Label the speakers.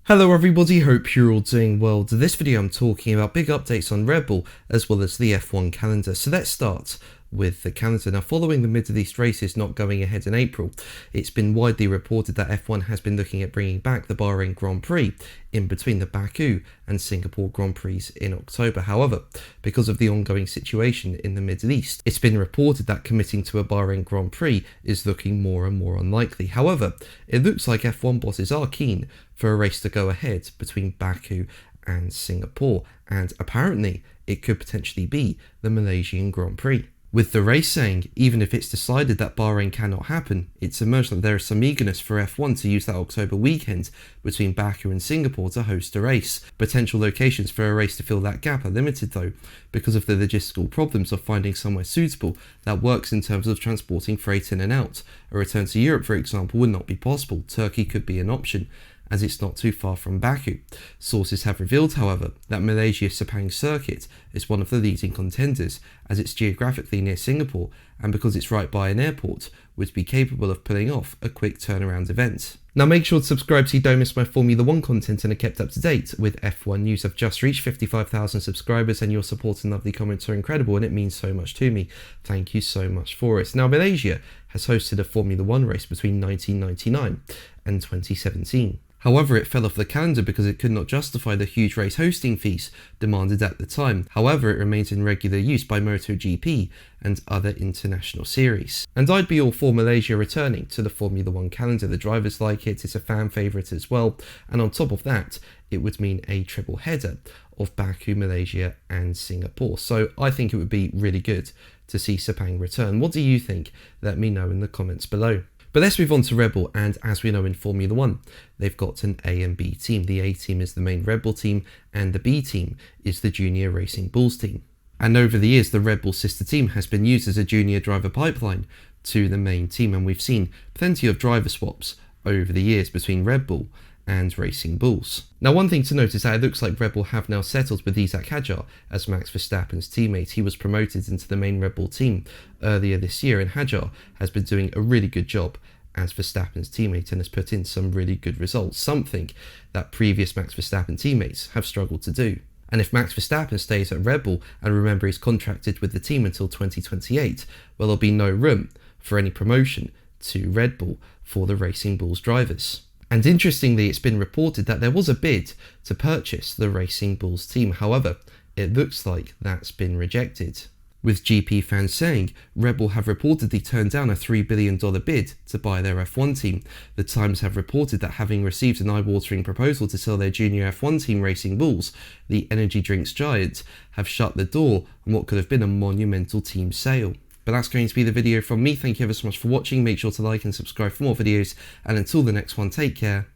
Speaker 1: Hello everybody, hope you're all doing well. To this video I'm talking about big updates on Red Bull as well as the F1 calendar. So let's start with the calendar. Now, following the Middle East races not going ahead in April, it's been widely reported that F1 has been looking at bringing back the Bahrain Grand Prix in between the Baku and Singapore Grand Prix in October. However, because of the ongoing situation in the Middle East, it's been reported that committing to a Bahrain Grand Prix is looking more and more unlikely. However, it looks like F1 bosses are keen for a race to go ahead between Baku and Singapore, and apparently it could potentially be the Malaysian Grand Prix. With the race saying, even if it's decided that Bahrain cannot happen, it's emerged that there is some eagerness for F1 to use that October weekend between Baku and Singapore to host a race. Potential locations for a race to fill that gap are limited though, because of the logistical problems of finding somewhere suitable that works in terms of transporting freight in and out. A return to Europe, for example, would not be possible. Turkey could be an option, as it's not too far from Baku. Sources have revealed, however, that Malaysia's Sepang circuit is one of the leading contenders, as it's geographically near Singapore and because it's right by an airport, would be capable of pulling off a quick turnaround event. Now make sure to subscribe so you don't miss my Formula 1 content and are kept up to date with F1 news. I've just reached 55,000 subscribers and your support and lovely comments are incredible and it means so much to me. Thank you so much for it. Now, Malaysia has hosted a Formula 1 race between 1999 and 2017. However, it fell off the calendar because it could not justify the huge race hosting fees demanded at the time. However, it remains in regular use by MotoGP and other international series. And I'd be all for Malaysia returning to the Formula 1 calendar. The drivers like it, it's a fan favourite as well. And on top of that, it would mean a triple header of Baku, Malaysia and Singapore. So I think it would be really good to see Sepang return. What do you think? Let me know in the comments below. But let's move on to Red Bull, and as we know in Formula 1, they've got an A and B team. The A team is the main Red Bull team, and the B team is the Junior Racing Bulls team. And over the years, the Red Bull sister team has been used as a junior driver pipeline to the main team, and we've seen plenty of driver swaps over the years between Red Bull and Racing Bulls. Now, one thing to note is that it looks like Red Bull have now settled with Isaac Hadjar as Max Verstappen's teammate. He was promoted into the main Red Bull team earlier this year, and Hadjar has been doing a really good job as Verstappen's teammate and has put in some really good results, something that previous Max Verstappen teammates have struggled to do. And if Max Verstappen stays at Red Bull, and remember he's contracted with the team until 2028, well, there'll be no room for any promotion to Red Bull for the Racing Bulls drivers. And interestingly, it's been reported that there was a bid to purchase the Racing Bulls team. However, it looks like that's been rejected, with GP fans saying Red Bull have reportedly turned down a $3 billion bid to buy their F1 team. The Times have reported that having received an eye-watering proposal to sell their junior F1 team Racing Bulls, the energy drinks giants have shut the door on what could have been a monumental team sale. But that's going to be the video from me. Thank you ever so much for watching. Make sure to like and subscribe for more videos, and until the next one, take care